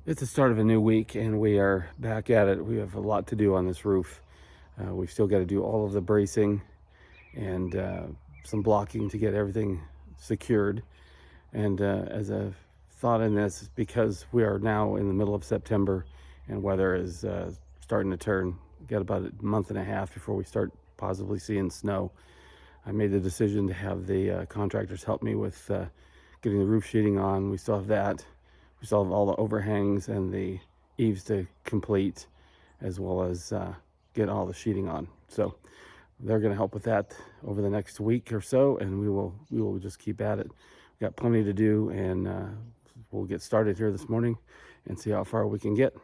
It's the start of a new week and we are back at it. We have a lot to do on this roof. We've still got to do all of the bracing and some blocking to get everything secured. And as a thought in this, because we are now in the middle of September and weather is starting to turn, we've got about a month and a half before we start possibly seeing snow. I made the decision to have the contractors help me with getting the roof sheeting on. We still have that. We still have all the overhangs and the eaves to complete, as well as get all the sheeting on. So they're going to help with that over the next week or so, and we will just keep at it. We've got plenty to do, and we'll get started here this morning and see how far we can get.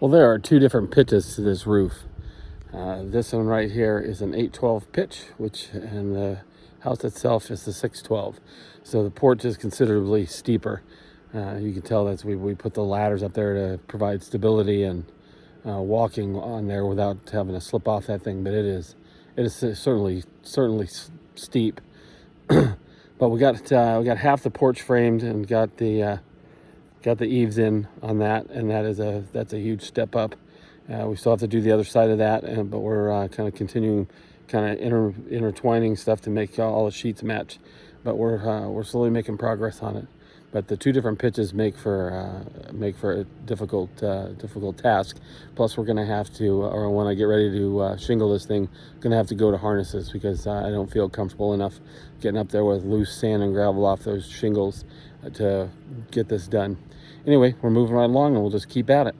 Well, there are two different pitches to this roof. This one right here is an 812 pitch, and the house itself is the 612. So the porch is considerably steeper. You can tell that we put the ladders up there to provide stability and walking on there without having to slip off that thing. But it is certainly steep. But we got half the porch framed and got the eaves in on that, and that's a huge step up. We still have to do the other side of that, but we're kind of continuing, intertwining stuff to make all the sheets match. But we're slowly making progress on it. But the two different pitches make for a difficult task. Plus, we're going to have to, or when I get ready to shingle this thing, going to have to go to harnesses because I don't feel comfortable enough getting up there with loose sand and gravel off those shingles to get this done. Anyway, we're moving right along and we'll just keep at it.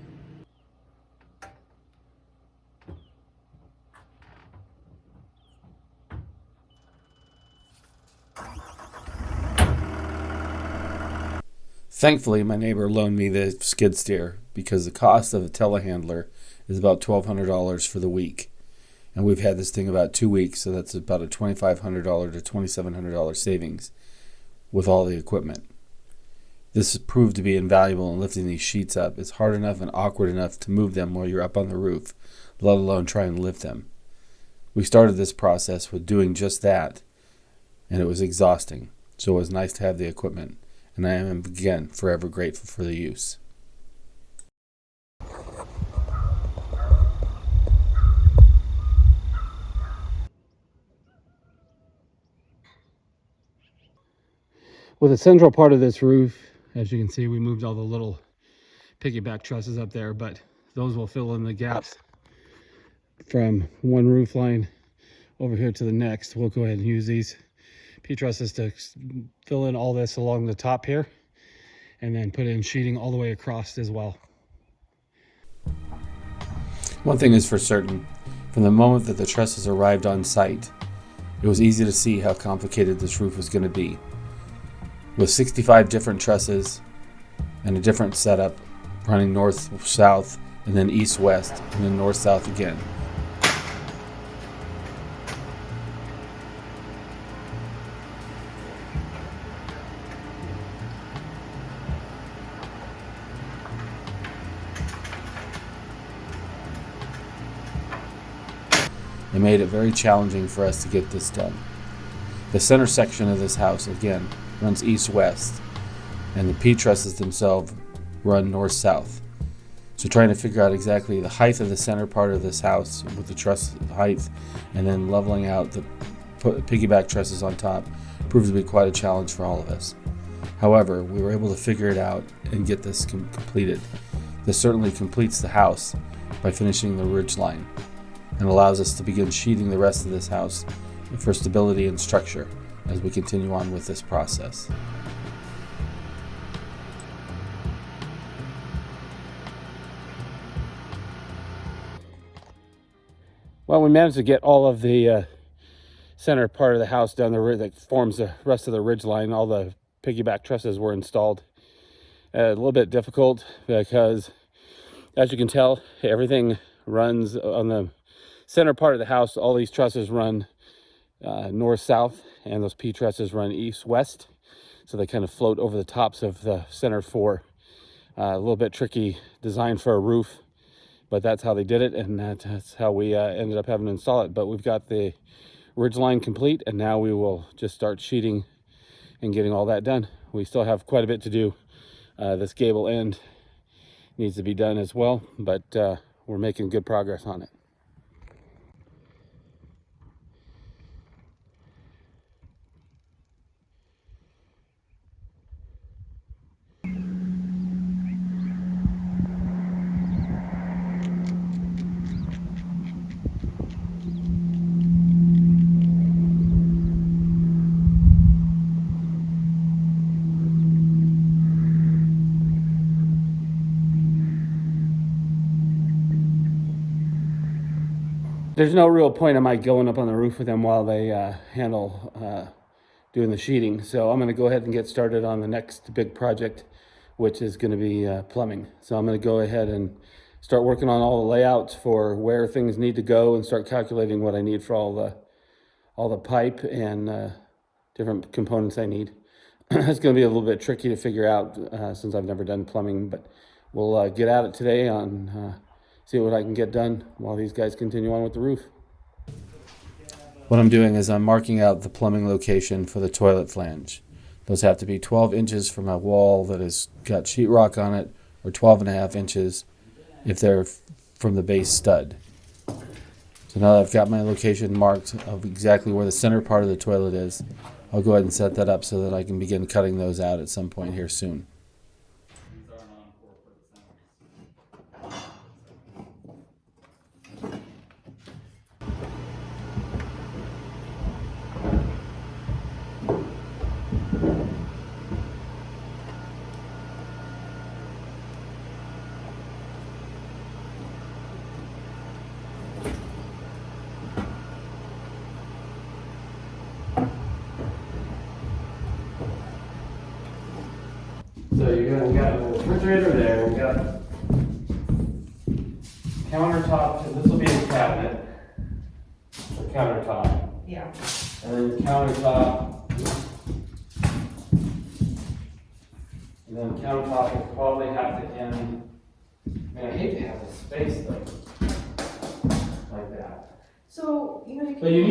Thankfully, my neighbor loaned me the skid steer because the cost of a telehandler is about $1,200 for the week. And we've had this thing about 2 weeks, so that's about a $2,500 to $2,700 savings with all the equipment. This has proved to be invaluable in lifting these sheets up. It's hard enough and awkward enough to move them while you're up on the roof, let alone try and lift them. We started this process with doing just that, and it was exhausting. So it was nice to have the equipment, and I am again forever grateful for the use. With the central part of this roof, as you can see, we moved all the little piggyback trusses up there, but those will fill in the gaps from one roof line over here to the next. We'll go ahead and use these P-trusses to fill in all this along the top here, and then put in sheeting all the way across as well. One thing is for certain, from the moment that the trusses arrived on site, it was easy to see how complicated this roof was going to be. With 65 different trusses and a different setup, running north-south and then east-west and then north-south again. It made it very challenging for us to get this done. The center section of this house, again, runs east-west, and the P-trusses themselves run north-south. So trying to figure out exactly the height of the center part of this house with the truss height, and then leveling out the piggyback trusses on top proved to be quite a challenge for all of us. However, we were able to figure it out and get this completed. This certainly completes the house by finishing the ridge line and allows us to begin sheeting the rest of this house for stability and structure as we continue on with this process. Well, we managed to get all of the center part of the house done, that forms the rest of the ridge line. All the piggyback trusses were installed. A little bit difficult because, as you can tell, everything runs on the center part of the house. All these trusses run north-south, and those P trusses run east-west. So they kind of float over the tops of the center four. A little bit tricky design for a roof, but that's how they did it, and that's how we ended up having to install it. But we've got the ridge line complete, and now we will just start sheeting and getting all that done. We still have quite a bit to do. This gable end needs to be done as well, but we're making good progress on it. There's no real point in my going up on the roof with them while they handle doing the sheeting. So I'm going to go ahead and get started on the next big project, which is going to be plumbing. So I'm going to go ahead and start working on all the layouts for where things need to go and start calculating what I need for all the pipe and different components I need. It's going to be a little bit tricky to figure out since I've never done plumbing, but we'll get at it today on see what I can get done while these guys continue on with the roof. What I'm doing is I'm marking out the plumbing location for the toilet flange. Those have to be 12 inches from a wall that has got sheetrock on it, or 12.5 inches if they're from the base stud. So now that I've got my location marked of exactly where the center part of the toilet is, I'll go ahead and set that up so that I can begin cutting those out at some point here soon. So we got a little refrigerator there, we got countertop, this will be a cabinet, or countertop. Yeah. And then countertop. And then countertop will probably have to end, man, I hate to have this space though, like that. So, you know, you can. But you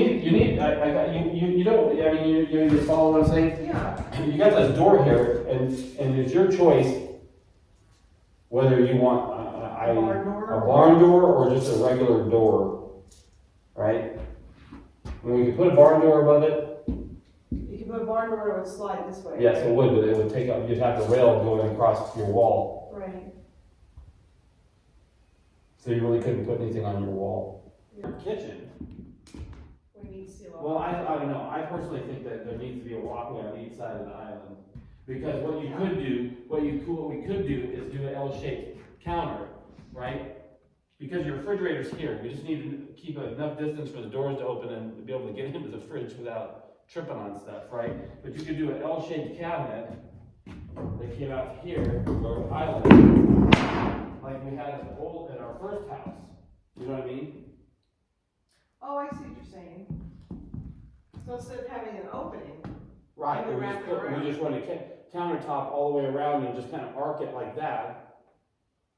don't, I mean, you follow what I'm saying? Yeah. You got this door here, and it's your choice whether you want A barn a barn door or just a regular door, right? I mean, we could put a barn door above it. You can put a barn door, it would slide this way. Yes, it would, but it would take up, you'd have the rail going across your wall. Right. So you really couldn't put anything on your wall. Yeah. Kitchen. We need to seal off. Well, I don't know. I personally think that there needs to be a walkway on each side of the island. Because what we could do is do an L-shaped counter, right? Because your refrigerator's here, we just need to keep enough distance for the doors to open and be able to get into the fridge without tripping on stuff, right? But you could do an L-shaped cabinet that came out to here, or an island, like we had at our first house. You know what I mean? Oh, I see what you're saying. So instead of having an opening. Right, we we just run a countertop all the way around and just kind of arc it like that,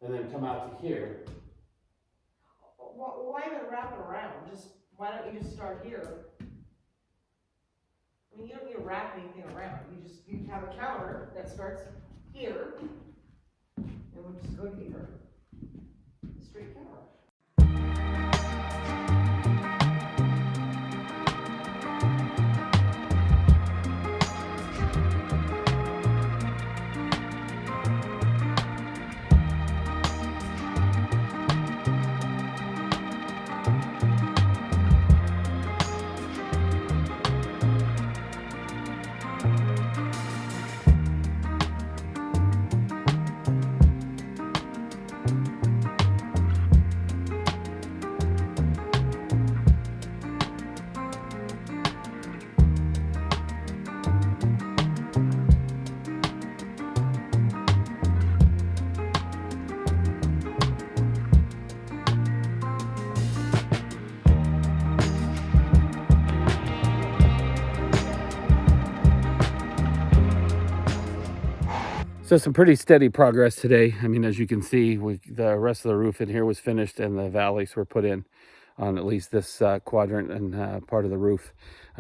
and then come out to here. Why even wrap it around? Why don't you just start here? I mean, you don't need to wrap anything around. You have a counter that starts here, and we'll just go here. So some pretty steady progress today. I mean, as you can see, the rest of the roof in here was finished and the valleys were put in on at least this quadrant and part of the roof.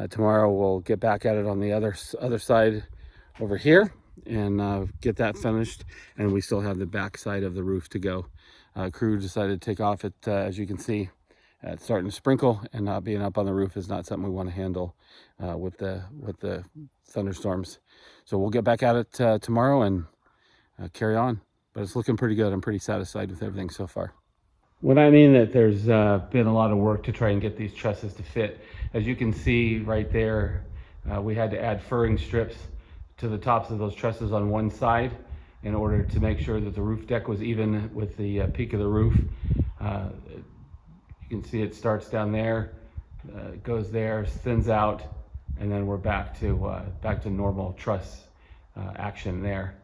Tomorrow we'll get back at it on the other side over here and get that finished. And we still have the back side of the roof to go. Crew decided to take off it, as you can see. It's starting to sprinkle, and not being up on the roof is not something we want to handle with the thunderstorms. So we'll get back at it tomorrow and carry on. But it's looking pretty good. I'm pretty satisfied with everything so far. When I mean that there's been a lot of work to try and get these trusses to fit, as you can see right there, we had to add furring strips to the tops of those trusses on one side in order to make sure that the roof deck was even with the peak of the roof. You can see it starts down there, goes there, thins out, and then we're back to normal truss action there.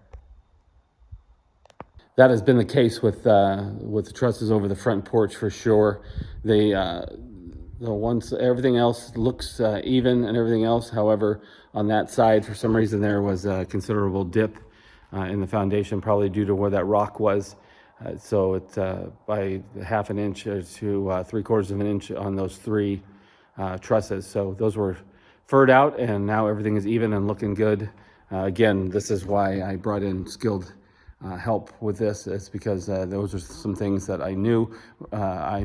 That has been the case with the trusses over the front porch for sure. Everything else looks even and everything else. However, on that side, for some reason, there was a considerable dip in the foundation, probably due to where that rock was. So it's by 1/2 inch to 3/4 of an inch on those three trusses. So those were furred out, and now everything is even and looking good. Again, this is why I brought in skilled help with this. It's because those are some things that I knew I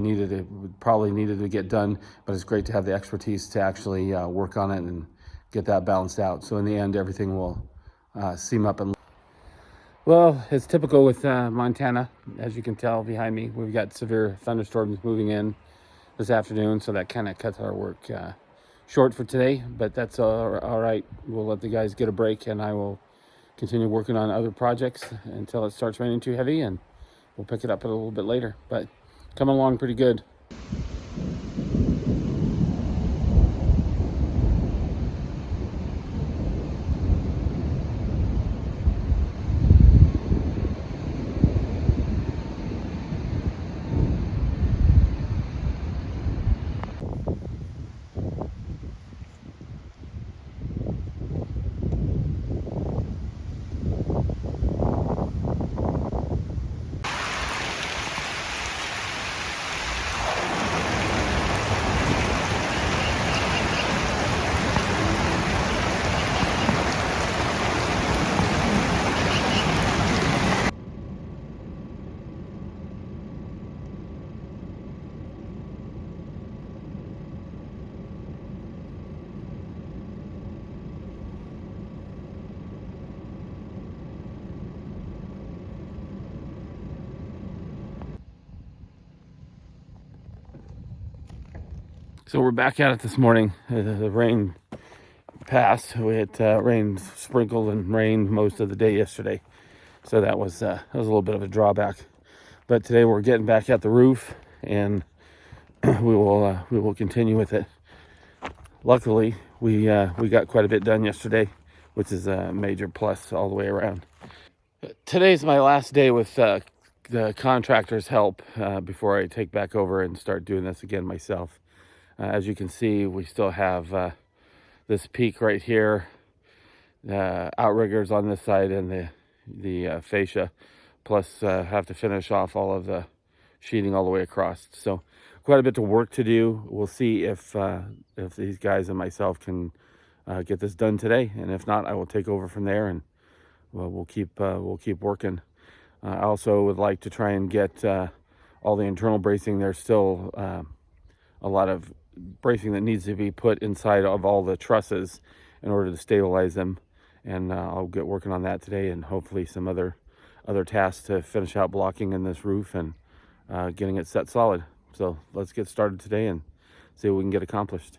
probably needed to get done, but it's great to have the expertise to actually work on it and get that balanced out. So in the end, everything will seam up. And well, it's typical with Montana. As you can tell behind me, we've got severe thunderstorms moving in this afternoon, so that kind of cuts our work short for today, but that's all right. We'll let the guys get a break, and I will continue working on other projects until it starts raining too heavy, and we'll pick it up a little bit later. But coming along pretty good. So we're back at it this morning. The rain passed. We had rain sprinkled and rained most of the day yesterday, so that was a little bit of a drawback. But today we're getting back at the roof, and we will continue with it. Luckily, we got quite a bit done yesterday, which is a major plus all the way around. Today's my last day with the contractor's help before I take back over and start doing this again myself. As you can see, we still have this peak right here, outriggers on this side, and the fascia, plus have to finish off all of the sheeting all the way across. So quite a bit of work to do. We'll see if these guys and myself can get this done today, and if not, I will take over from there, and we'll keep working. I also would like to try and get all the internal bracing. There's still a lot of bracing that needs to be put inside of all the trusses in order to stabilize them, and I'll get working on that today, and hopefully some other tasks to finish out blocking in this roof and getting it set solid. So let's get started today and see what we can get accomplished.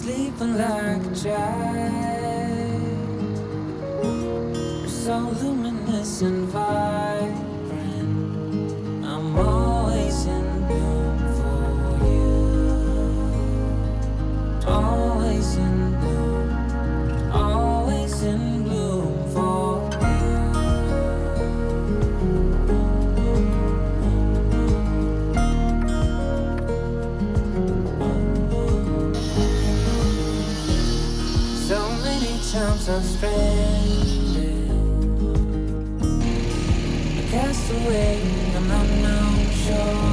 sleeping like a child. You're so luminous and vibrant. I'm always in bloom for you. Always in bloom. Always in bloom for so many times I'm stranded, a castaway on unknown shore.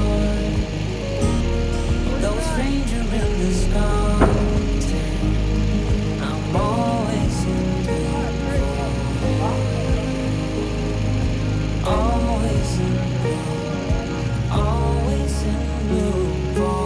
Though a stranger in this continent, I'm always in bloom for you. Always in bloom. Always in bloom for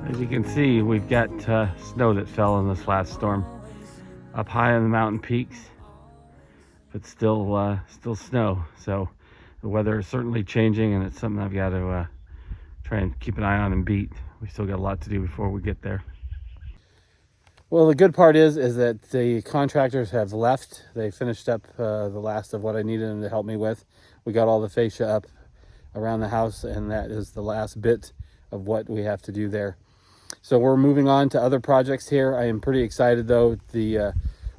As you can see, we've got snow that fell in this last storm up high on the mountain peaks, but still snow. So the weather is certainly changing, and it's something I've got to try and keep an eye on and beat. We still got a lot to do before we get there. Well, the good part is that the contractors have left. They finished up the last of what I needed them to help me with. We got all the fascia up around the house, and that is the last bit of what we have to do there. So we're moving on to other projects here. I am pretty excited though. The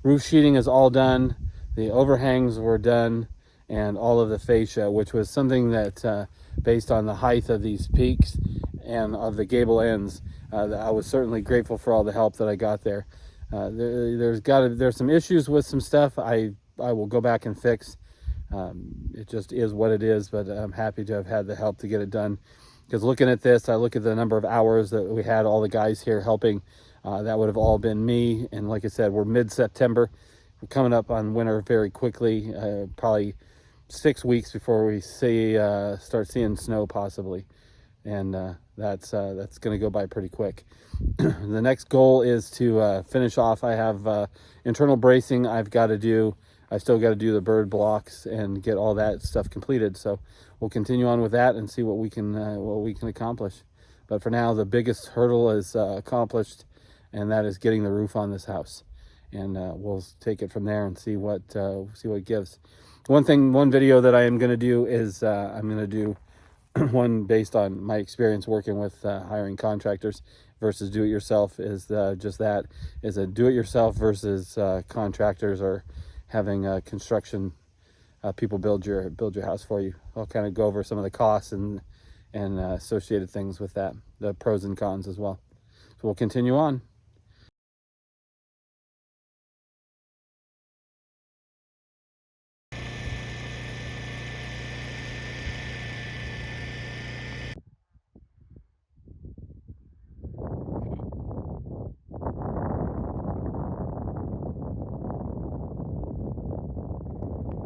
roof sheeting is all done. The overhangs were done, and all of the fascia, which was something that based on the height of these peaks and of the gable ends, I was certainly grateful for all the help that I got there. There's some issues with some stuff I will go back and fix. It just is what it is, but I'm happy to have had the help to get it done. Because looking at this, I look at the number of hours that we had all the guys here helping. That would have all been me. And like I said, we're mid-September. We're coming up on winter very quickly, probably 6 weeks before we start seeing snow possibly. And that's going to go by pretty quick. The next goal is to finish off. I have internal bracing I've got to do. I still got to do the bird blocks and get all that stuff completed. So we'll continue on with that and see what we can accomplish. But for now, the biggest hurdle is accomplished, and that is getting the roof on this house. And we'll take it from there and see what it gives. One video that I am going to do is I'm going to do one based on my experience working with hiring contractors versus do-it-yourself. Is just that is a do-it-yourself versus contractors or having construction people build your house for you. I'll kind of go over some of the costs and associated things with that, the pros and cons as well. So we'll continue on.